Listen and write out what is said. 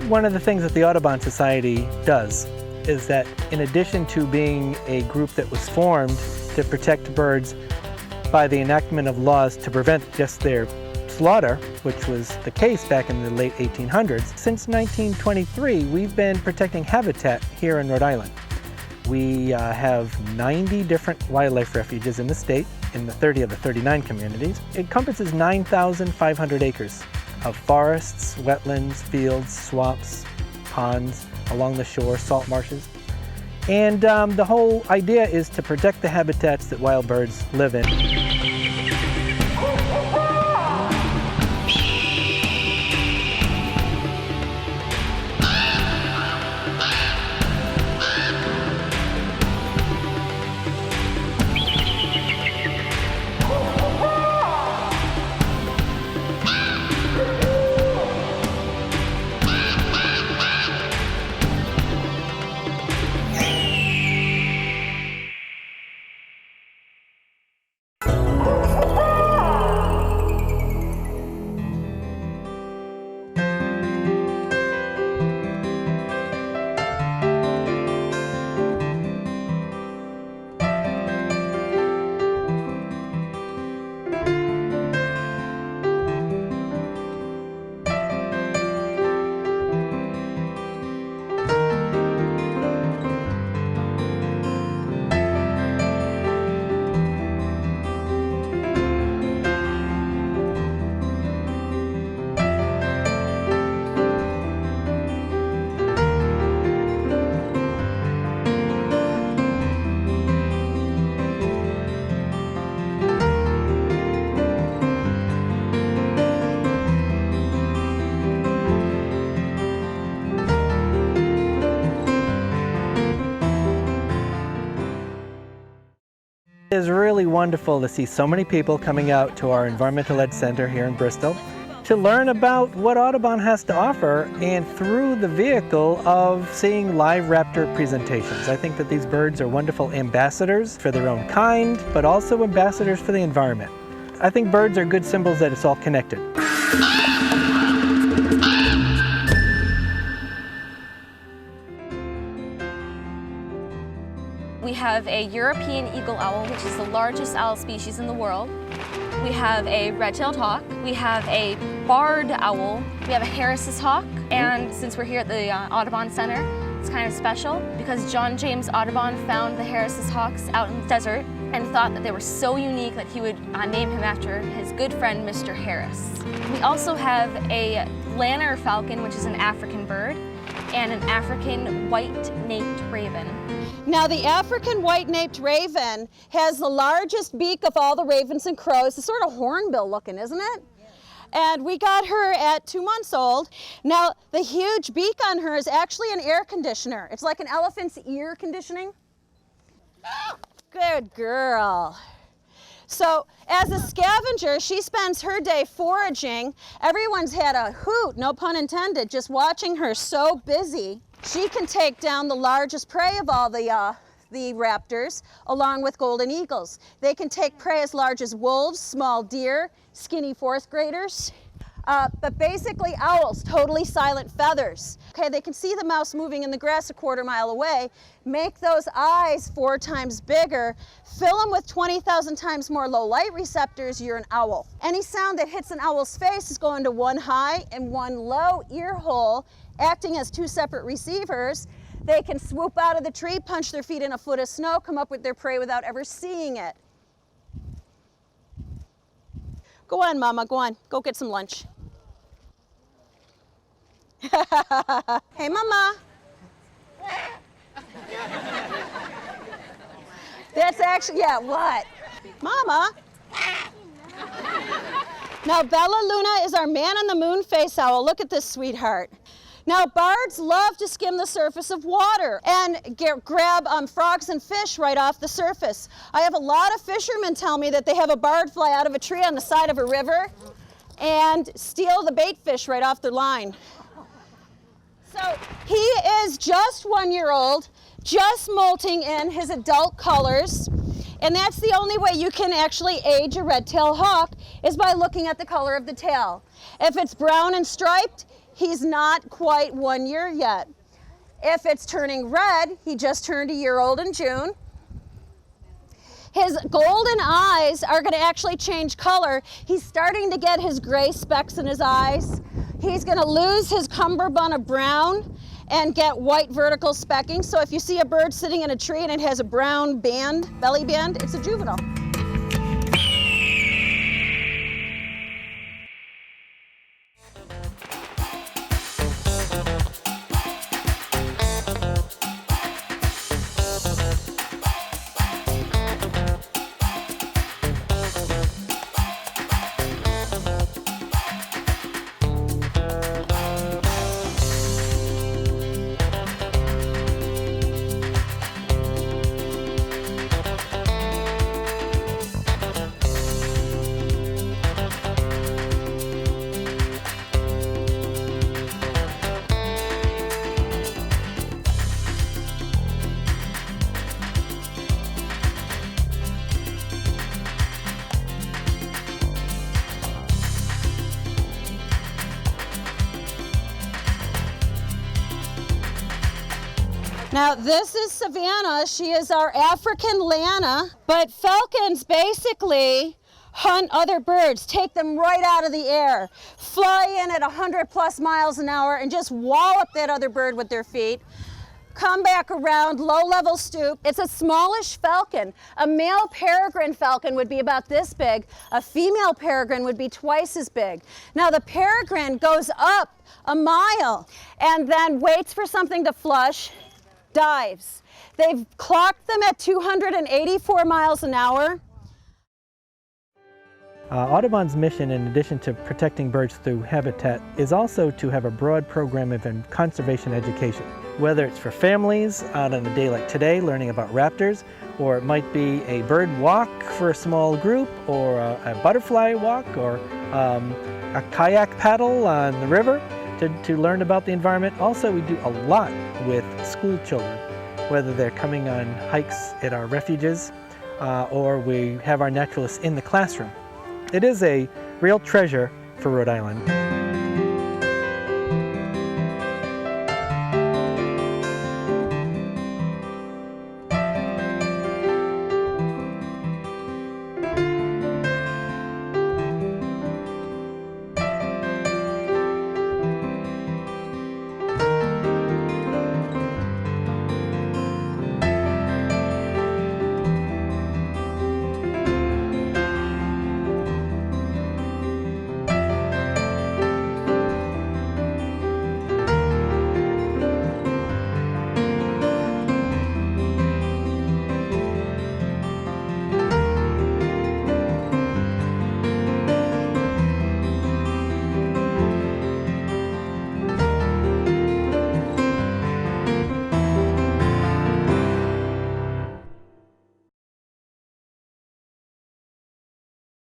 One of the things that the Audubon Society does is that in addition to being a group that was formed to protect birds by the enactment of laws to prevent just their slaughter, which was the case back in the late 1800s, since 1923 we've been protecting habitat here in Rhode Island. We have 90 different wildlife refuges in the state, in the 30 of the 39 communities. It encompasses 9,500 acres of forests, wetlands, fields, swamps, ponds, along the shore, salt marshes. And the whole idea is to protect the habitats that wild birds live in. It is really wonderful to see so many people coming out to our Environmental Ed Center here in Bristol to learn about what Audubon has to offer, and through the vehicle of seeing live raptor presentations. I think that these birds are wonderful ambassadors for their own kind, but also ambassadors for the environment. I think birds are good symbols that it's all connected. We have a European eagle owl, which is the largest owl species in the world. We have a red-tailed hawk. We have a barred owl. We have a Harris's hawk. And since we're here at the Audubon Center, it's kind of special because John James Audubon found the Harris's hawks out in the desert and thought that they were so unique that he would name him after his good friend, Mr. Harris. We also have a lanner falcon, which is an African bird, and an African white-naped raven. Now the African white-naped raven has the largest beak of all the ravens and crows. It's sort of hornbill looking, isn't it? Yeah. And we got her at 2 months old. Now the huge beak on her is actually an air conditioner. It's like an elephant's ear conditioning. Good girl. So as a scavenger, she spends her day foraging. Everyone's had a hoot, no pun intended, just watching her so busy. She can take down the largest prey of all the raptors, along with golden eagles. They can take prey as large as wolves, small deer, skinny fourth graders. But basically owls, totally silent feathers. Okay, they can see the mouse moving in the grass a quarter mile away, make those eyes 4 times bigger, fill them with 20,000 times more low light receptors, you're an owl. Any sound that hits an owl's face is going to one high and one low ear hole, acting as 2 separate receivers. They can swoop out of the tree, punch their feet in a foot of snow, come up with their prey without ever seeing it. Go on, Mama, go on. Go get some lunch. Hey, Mama. That's actually, yeah, what? Mama. Now, Bella Luna is our man on the moon face owl. Look at this sweetheart. Now, bards love to skim the surface of water and grab frogs and fish right off the surface. I have a lot of fishermen tell me that they have a bard fly out of a tree on the side of a river and steal the bait fish right off their line. So he is just 1 year old, just molting in his adult colors. And that's the only way you can actually age a red-tailed hawk is by looking at the color of the tail. If it's brown and striped, he's not quite 1 year yet. If it's turning red, he just turned a year old in June. His golden eyes are going to actually change color. He's starting to get his gray specks in his eyes. He's going to lose his cummerbund of brown and get white vertical specking. So if you see a bird sitting in a tree and it has a brown band, belly band, it's a juvenile. Now this is Savannah. She is our African Lana, but falcons basically hunt other birds, take them right out of the air, fly in at 100+ miles an hour and just wallop that other bird with their feet, come back around, low-level stoop. It's a smallish falcon. A male peregrine falcon would be about this big. A female peregrine would be twice as big. Now the peregrine goes up a mile and then waits for something to flush, dives. They've clocked them at 284 miles an hour. Audubon's mission, in addition to protecting birds through habitat, is also to have a broad program of conservation education. Whether it's for families out on a day like today learning about raptors, or it might be a bird walk for a small group, or a butterfly walk, or a kayak paddle on the river to learn about the environment. Also, we do a lot with school children, whether they're coming on hikes at our refuges or we have our naturalists in the classroom. It is a real treasure for Rhode Island.